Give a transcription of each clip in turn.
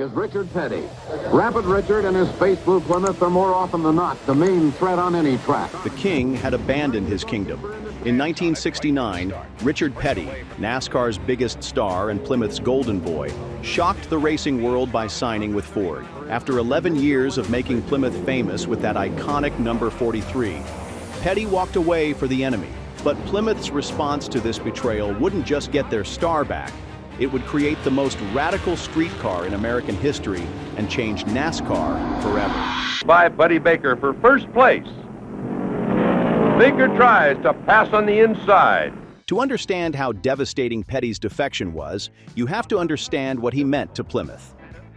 is Richard Petty. Rapid Richard and his space blue Plymouth are more often than not the main threat on any track. The king had abandoned his kingdom. In 1969, Richard Petty, NASCAR's biggest star and Plymouth's golden boy, shocked the racing world by signing with Ford. After 11 years of making Plymouth famous with that iconic number 43, Petty walked away for the enemy. But Plymouth's response to this betrayal wouldn't just get their star back. It would create the most radical streetcar in American history and change NASCAR forever. By Buddy Baker for first place. Baker tries to pass on the inside. To understand how devastating Petty's defection was, you have to understand what he meant to Plymouth.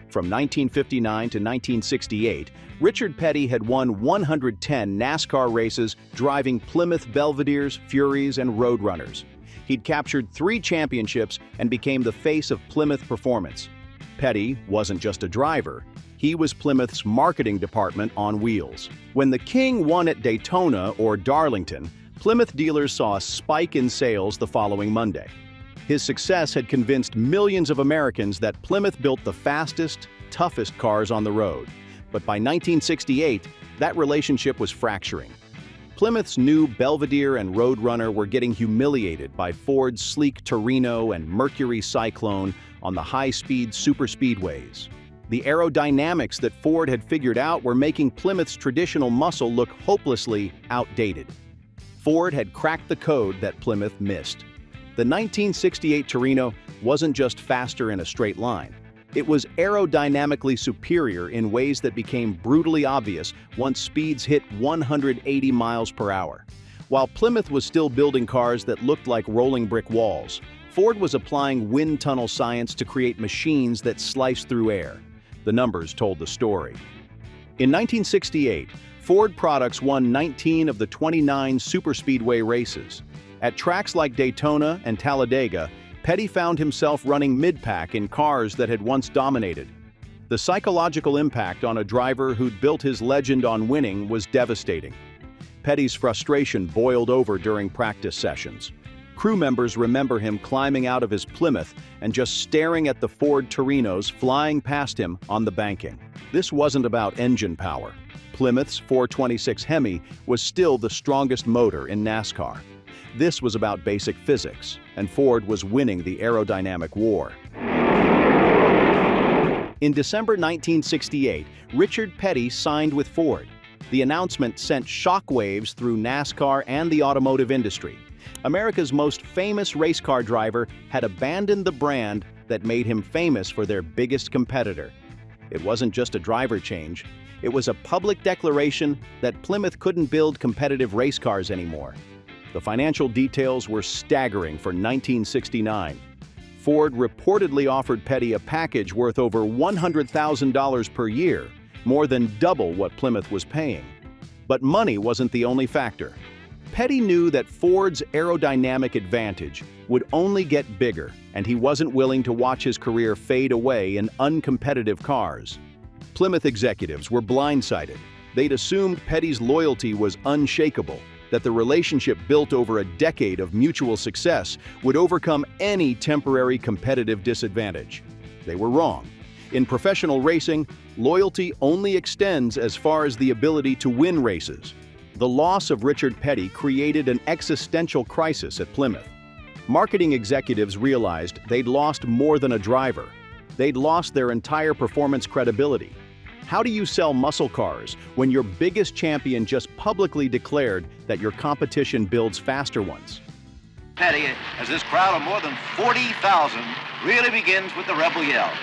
From 1959 to 1968, Richard Petty had won 110 NASCAR races driving Plymouth Belvederes, Furies, and Roadrunners. He'd captured 3 championships and became the face of Plymouth performance. Petty wasn't just a driver. He was Plymouth's marketing department on wheels. When the King won at Daytona or Darlington, Plymouth dealers saw a spike in sales the following Monday. His success had convinced millions of Americans that Plymouth built the fastest, toughest cars on the road. But by 1968, that relationship was fracturing. Plymouth's new Belvedere and Roadrunner were getting humiliated by Ford's sleek Torino and Mercury Cyclone on the high-speed superspeedways. The aerodynamics that Ford had figured out were making Plymouth's traditional muscle look hopelessly outdated. Ford had cracked the code that Plymouth missed. The 1968 Torino wasn't just faster in a straight line. It was aerodynamically superior in ways that became brutally obvious once speeds hit 180 miles per hour. While Plymouth was still building cars that looked like rolling brick walls, Ford was applying wind tunnel science to create machines that sliced through air. The numbers told the story. In 1968, Ford products won 19 of the 29 superspeedway races. At tracks like Daytona and Talladega, Petty found himself running mid-pack in cars that had once dominated. The psychological impact on a driver who'd built his legend on winning was devastating. Petty's frustration boiled over during practice sessions. Crew members remember him climbing out of his Plymouth and just staring at the Ford Torinos flying past him on the banking. This wasn't about engine power. Plymouth's 426 Hemi was still the strongest motor in NASCAR. This was about basic physics, and Ford was winning the aerodynamic war. In December 1968, Richard Petty signed with Ford. The announcement sent shockwaves through NASCAR and the automotive industry. America's most famous race car driver had abandoned the brand that made him famous for their biggest competitor. It wasn't just a driver change. It was a public declaration that Plymouth couldn't build competitive race cars anymore. The financial details were staggering for 1969. Ford reportedly offered Petty a package worth over $100,000 per year, more than double what Plymouth was paying. But money wasn't the only factor. Petty knew that Ford's aerodynamic advantage would only get bigger, and he wasn't willing to watch his career fade away in uncompetitive cars. Plymouth executives were blindsided. They'd assumed Petty's loyalty was unshakable, that the relationship built over a decade of mutual success would overcome any temporary competitive disadvantage. They were wrong. In professional racing, loyalty only extends as far as the ability to win races. The loss of Richard Petty created an existential crisis at Plymouth. Marketing executives realized they'd lost more than a driver. They'd lost their entire performance credibility. How do you sell muscle cars when your biggest champion just publicly declared that your competition builds faster ones? Petty, as this crowd of more than 40,000 really begins with the rebel yells.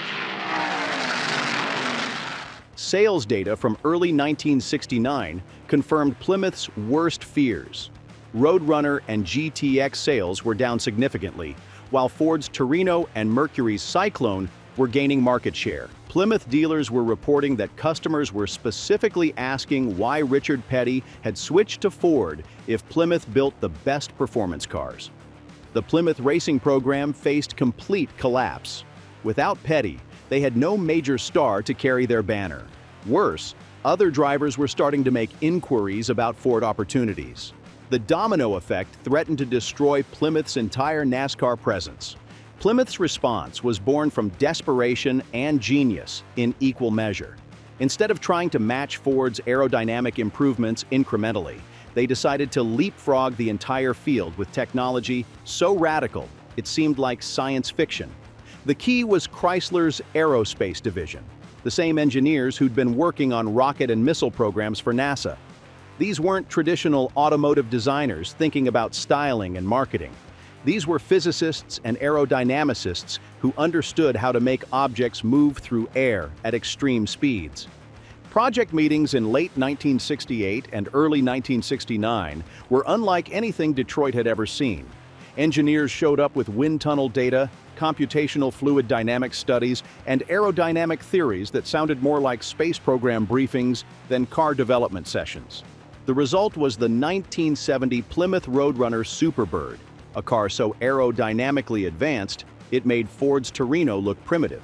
Sales data from early 1969 confirmed Plymouth's worst fears. Roadrunner and GTX sales were down significantly, while Ford's Torino and Mercury's Cyclone were gaining market share. Plymouth dealers were reporting that customers were specifically asking why Richard Petty had switched to Ford if Plymouth built the best performance cars. The Plymouth racing program faced complete collapse. Without Petty, they had no major star to carry their banner. Worse, other drivers were starting to make inquiries about Ford opportunities. The domino effect threatened to destroy Plymouth's entire NASCAR presence. Plymouth's response was born from desperation and genius in equal measure. Instead of trying to match Ford's aerodynamic improvements incrementally, they decided to leapfrog the entire field with technology so radical it seemed like science fiction. The key was Chrysler's aerospace division, the same engineers who'd been working on rocket and missile programs for NASA. These weren't traditional automotive designers thinking about styling and marketing. These were physicists and aerodynamicists who understood how to make objects move through air at extreme speeds. Project meetings in late 1968 and early 1969 were unlike anything Detroit had ever seen. Engineers showed up with wind tunnel data, computational fluid dynamics studies, and aerodynamic theories that sounded more like space program briefings than car development sessions. The result was the 1970 Plymouth Roadrunner Superbird, a car so aerodynamically advanced it made Ford's Torino look primitive.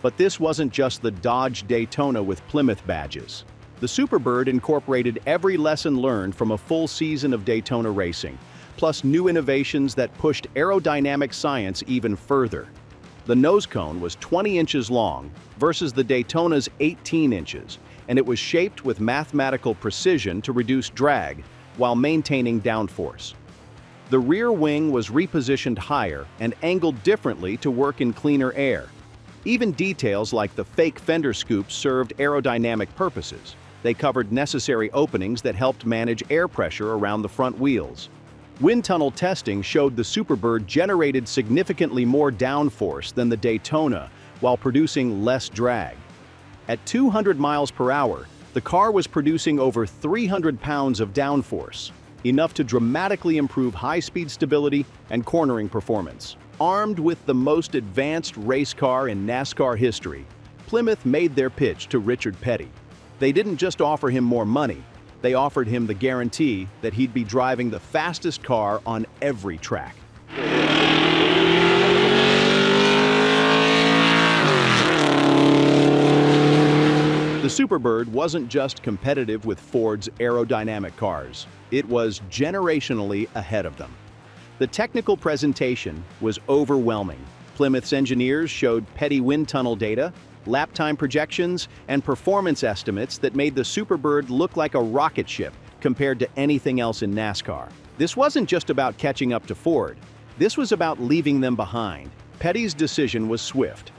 But this wasn't just the Dodge Daytona with Plymouth badges. The Superbird incorporated every lesson learned from a full season of Daytona racing, plus new innovations that pushed aerodynamic science even further. The nose cone was 20 inches long versus the Daytona's 18 inches, and it was shaped with mathematical precision to reduce drag while maintaining downforce. The rear wing was repositioned higher and angled differently to work in cleaner air. Even details like the fake fender scoops served aerodynamic purposes. They covered necessary openings that helped manage air pressure around the front wheels. Wind tunnel testing showed the Superbird generated significantly more downforce than the Daytona while producing less drag. At 200 miles per hour, the car was producing over 300 pounds of downforce, enough to dramatically improve high-speed stability and cornering performance. Armed with the most advanced race car in NASCAR history, Plymouth made their pitch to Richard Petty. They didn't just offer him more money, they offered him the guarantee that he'd be driving the fastest car on every track. The Superbird wasn't just competitive with Ford's aerodynamic cars, it was generationally ahead of them. The technical presentation was overwhelming. Plymouth's engineers showed Petty wind tunnel data, lap time projections, and performance estimates that made the Superbird look like a rocket ship compared to anything else in NASCAR. This wasn't just about catching up to Ford. This was about leaving them behind. Petty's decision was swift.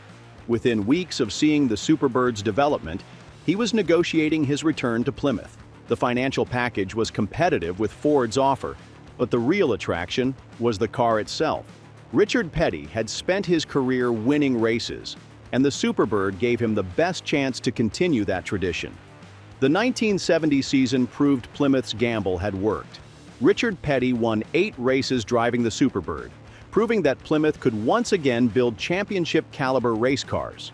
Within weeks of seeing the Superbird's development, he was negotiating his return to Plymouth. The financial package was competitive with Ford's offer, but the real attraction was the car itself. Richard Petty had spent his career winning races, and the Superbird gave him the best chance to continue that tradition. The 1970 season proved Plymouth's gamble had worked. Richard Petty won 8 races driving the Superbird, proving that Plymouth could once again build championship-caliber race cars.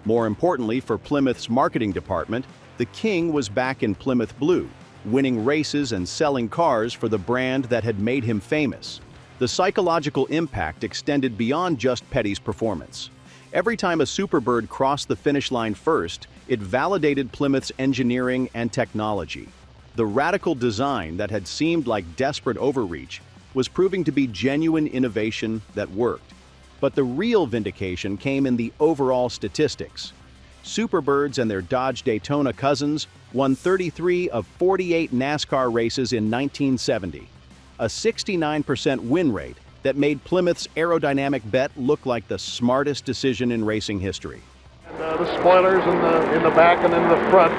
More importantly for Plymouth's marketing department, the King was back in Plymouth Blue, winning races and selling cars for the brand that had made him famous. The psychological impact extended beyond just Petty's performance. Every time a Superbird crossed the finish line first, it validated Plymouth's engineering and technology. The radical design that had seemed like desperate overreach was proving to be genuine innovation that worked. But the real vindication came in the overall statistics. Superbirds and their Dodge Daytona cousins won 33 of 48 NASCAR races in 1970, a 69% win rate that made Plymouth's aerodynamic bet look like the smartest decision in racing history. The spoilers in the back and in the front,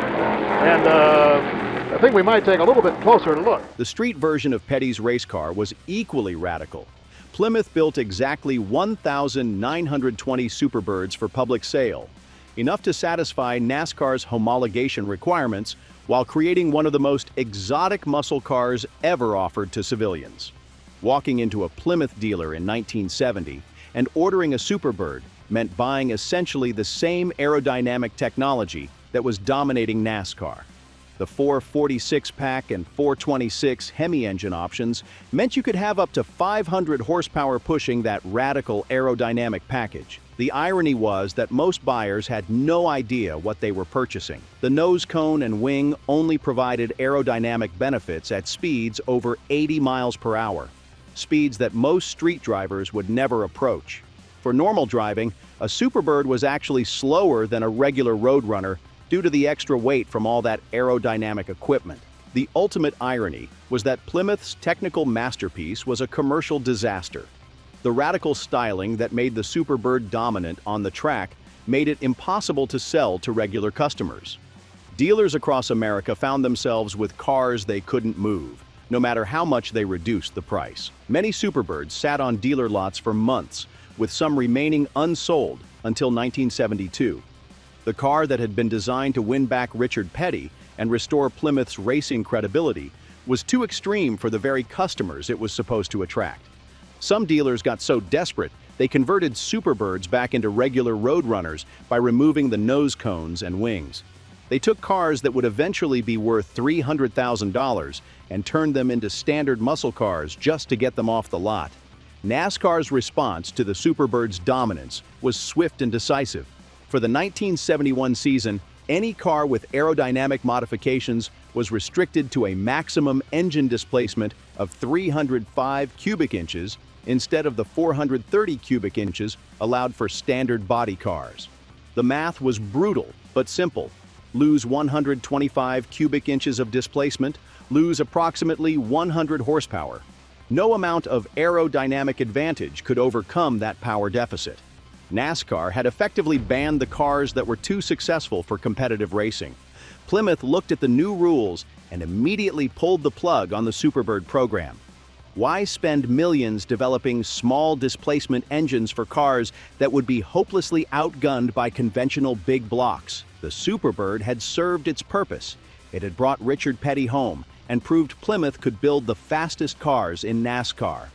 and I think we might take a little bit closer look. The street version of Petty's race car was equally radical. Plymouth built exactly 1,920 Superbirds for public sale, enough to satisfy NASCAR's homologation requirements while creating one of the most exotic muscle cars ever offered to civilians. Walking into a Plymouth dealer in 1970 and ordering a Superbird meant buying essentially the same aerodynamic technology that was dominating NASCAR. The 446-pack and 426 Hemi engine options meant you could have up to 500 horsepower pushing that radical aerodynamic package. The irony was that most buyers had no idea what they were purchasing. The nose cone and wing only provided aerodynamic benefits at speeds over 80 miles per hour, speeds that most street drivers would never approach. For normal driving, a Superbird was actually slower than a regular roadrunner due to the extra weight from all that aerodynamic equipment. The ultimate irony was that Plymouth's technical masterpiece was a commercial disaster. The radical styling that made the Superbird dominant on the track made it impossible to sell to regular customers. Dealers across America found themselves with cars they couldn't move, no matter how much they reduced the price. Many Superbirds sat on dealer lots for months, with some remaining unsold until 1972. The car that had been designed to win back Richard Petty and restore Plymouth's racing credibility was too extreme for the very customers it was supposed to attract. Some dealers got so desperate they converted Superbirds back into regular roadrunners by removing the nose cones and wings. They took cars that would eventually be worth $300,000 and turned them into standard muscle cars just to get them off the lot. NASCAR's response to the Superbird's dominance was swift and decisive. For the 1971 season, any car with aerodynamic modifications was restricted to a maximum engine displacement of 305 cubic inches instead of the 430 cubic inches allowed for standard body cars. The math was brutal but simple. Lose 125 cubic inches of displacement, lose approximately 100 horsepower. No amount of aerodynamic advantage could overcome that power deficit. NASCAR had effectively banned the cars that were too successful for competitive racing. Plymouth looked at the new rules and immediately pulled the plug on the Superbird program. Why spend millions developing small displacement engines for cars that would be hopelessly outgunned by conventional big blocks? The Superbird had served its purpose. It had brought Richard Petty home and proved Plymouth could build the fastest cars in NASCAR.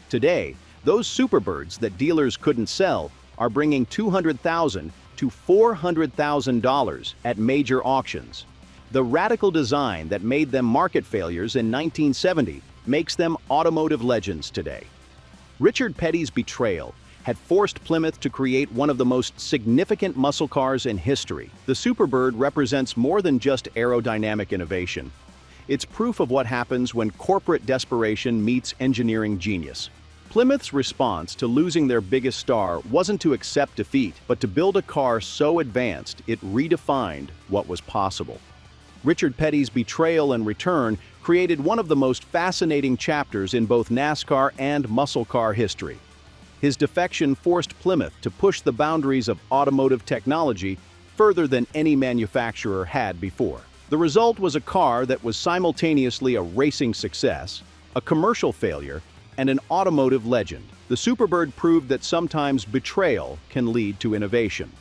Today, those Superbirds that dealers couldn't sell are bringing $200,000 to $400,000 at major auctions. The radical design that made them market failures in 1970 makes them automotive legends today. Richard Petty's Betrayal had forced Plymouth to create one of the most significant muscle cars in history. The Superbird represents more than just aerodynamic innovation. It's proof of what happens when corporate desperation meets engineering genius. Plymouth's response to losing their biggest star wasn't to accept defeat, but to build a car so advanced it redefined what was possible. Richard Petty's betrayal and return created one of the most fascinating chapters in both NASCAR and muscle car history. His defection forced Plymouth to push the boundaries of automotive technology further than any manufacturer had before. The result was a car that was simultaneously a racing success, a commercial failure, and an automotive legend. The Superbird proved that sometimes betrayal can lead to innovation.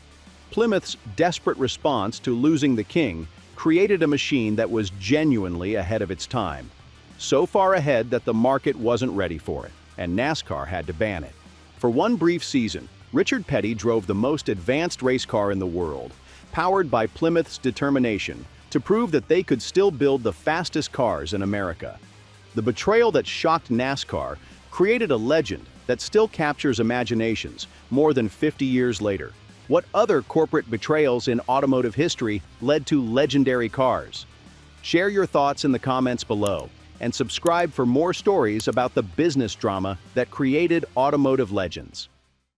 Plymouth's desperate response to losing the king created a machine that was genuinely ahead of its time. So far ahead that the market wasn't ready for it, and NASCAR had to ban it. For one brief season, Richard Petty drove the most advanced race car in the world, powered by Plymouth's determination to prove that they could still build the fastest cars in America. The betrayal that shocked NASCAR created a legend that still captures imaginations more than 50 years later. What other corporate betrayals in automotive history led to legendary cars? Share your thoughts in the comments below and subscribe for more stories about the business drama that created automotive legends.